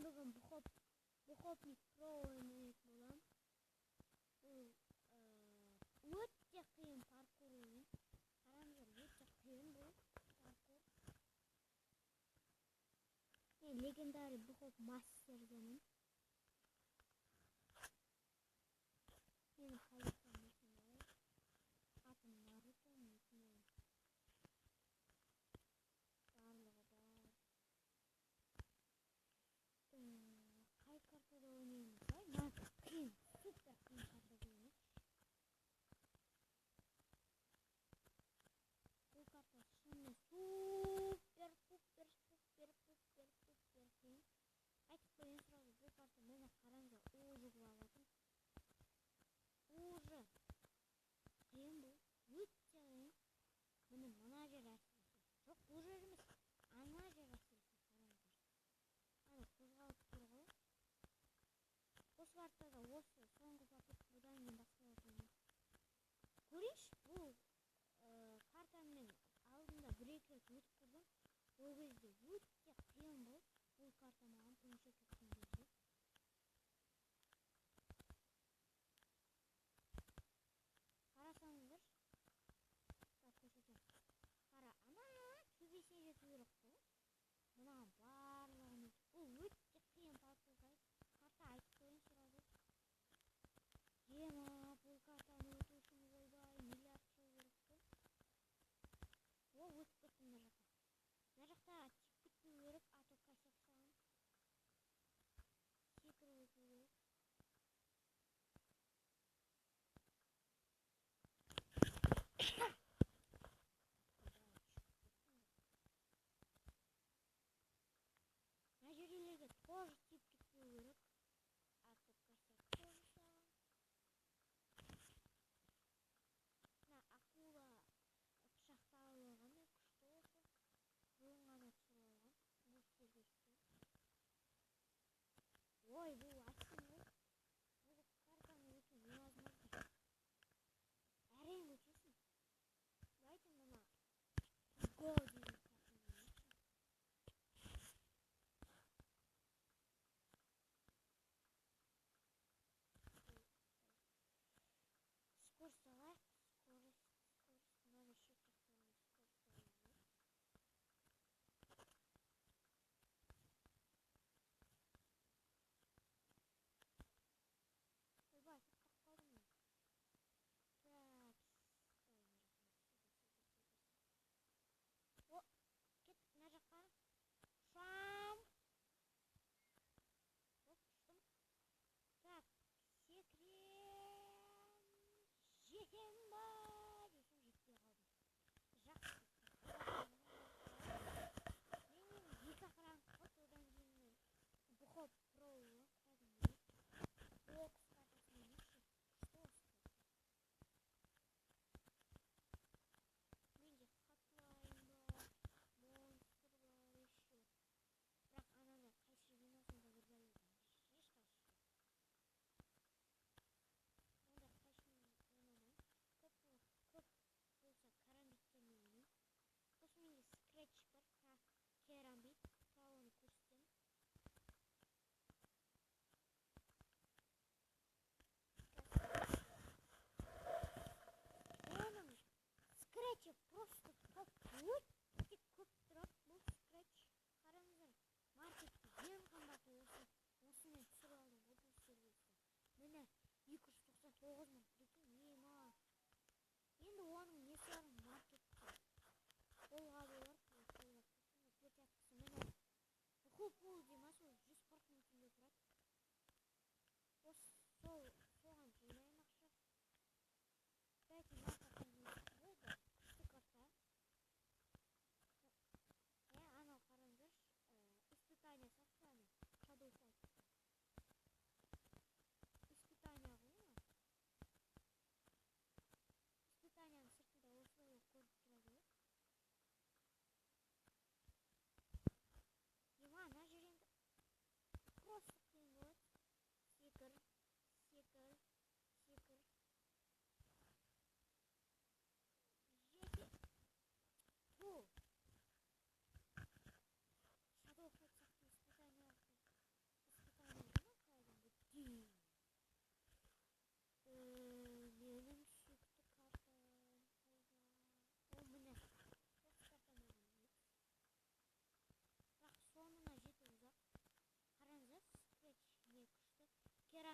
бүгін Бухопник Pro ойнайық болам. Бұл өте қиын паркур ойын. Қараңыздар, өте қиын бұл паркур. Мен легендарный Бухоп мастердемін. Менің қалыптан осындай. Атым Наруто, никнейм. Барлығы бар. Қай картада ойнаймыз ба? Мына қиын, супер қиын картада ойнайық. Бұл карта шынымен супер қиын. Айтып қояйын сразу, бұл карта мені қараңыздар, уже қылаватыр. Уже қиын бұл, өте қиын. Міне мына жер әсіресе. Жоқ, бұл жер емес, ана жер әсіресе қараңыздар. Ана қозғалып тұр ғой. Осы картада осы соңғы попытка, бұдан кейін басталатын. Көрейінші, бұл картамен алдында бір-екі рет өтіп тұрдым. Ол кезде өте қиын бұл. Бұл карта маған тұңғыш рет өткен кезде. Қарасаңыздар, көрсетемін. Қара, ана төбесіне жету керек қой. Мынаған барлығын өтіп. Бұл өте қиын паркурға. Карта айтып қойын сұрады. Ема, бұл картаны өту үшін ойбай миллиард жыл керек қой. О, өтіп кеттім мына жаққа. Мына жақта тиіп кетпеу керек, а то косяк салам. Секіріп өту керек. Мына жерлерге тоже тиіп кетпеу керек, а то косяк тоже салам. Мына акула пышақты алып алған, күшті осы. Бұлын ғана түсіріп алған. Бұл сіздерге түсті. Ой, бұл астын ғой. Бұл картаны өту невозможно. Әрең өтесің. Давайте мына Go деген картаны өтші.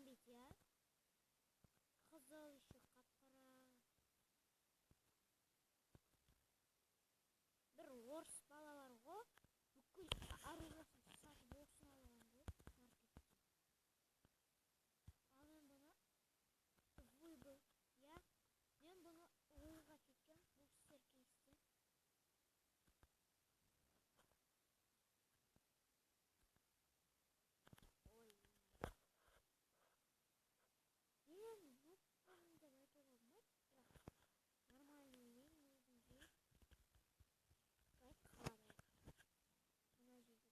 тұрған бейт, я. Қызыл еще қап-қара. Бір орыс бала бар ғой, бүкіл оружиесін сатып осыны алған ғой маркетте. Ал мен бұны выбыл, я. Мен бұны ойға кеткен бұл серкейстен. Ой. Мен бұқпын деп айтуға болмайды, бірақ нормальный ойын өзім жей. Давайте қалады. Мына жерде скрэч.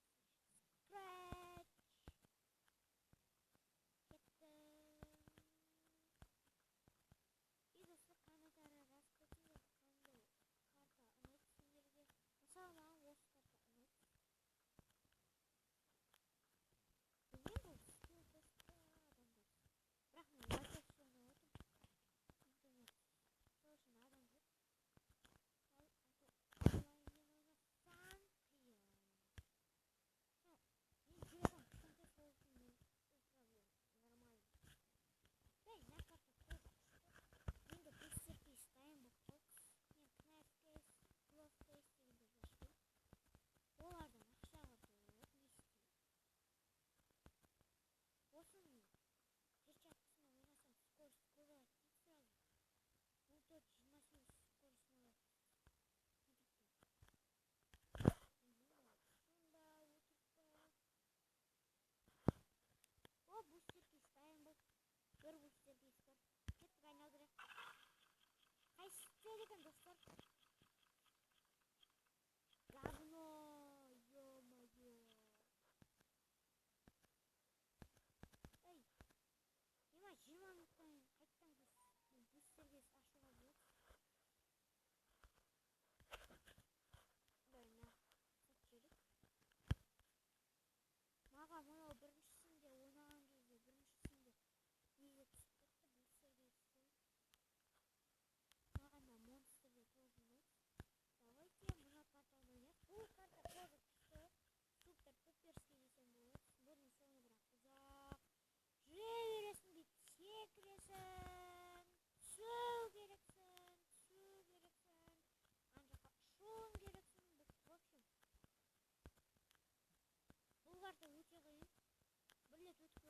Кеттім. И достар, комментария жазып кетіңдер, қандай карта ұнайды сендерге. Мысалы маған осы карта ұнайды. Білмеймін, бұл скилл тестті адамдар. Бірақ мен лайкасы ойнап отырмын. Интернет точно адам жоқ. Ал онлайнмен ойнасаң қиын. Ну, мен жүрегім кішкентай сол үшін мен проблема нормально. Да, мына карта тоже күшті. Енді бұл серкейс дайын болып қалды. Мен knife case, glove case дегендерді ашпаймын. Олардан ақшаға көп не істеймін. Осының перчаткасымен ойнасам скорость көбейеді дейді сразу. 14-28 скорость болады. Не дейді. Сонда отырып па. О, бустер кейс дайын болды. Бір бустер кейс бар. Кеттік айналдырайық. Қайсы екен достар? Говно, ё-моё. Эй, ема 20 минуттан қайттан бустер кейс ашуға болады. Дайына сәт жерік. Маған мынау біріншісінде ойнаған кезде біріншісінде неге түсіп кетті бустер кейстен. Маған да монстрде тоже ұнайды. Давайте мына картаны ойнайық. Бұл карта тоже күшті. Супер пуперский десем болады. Бұның соңы бірақ ұзақ. Жүре бересің дейді. Секіресің. Түсу керексің. Ана жаққа ұшуың керексің. В общем, бұл карта өте қиын. Бір рет өтіп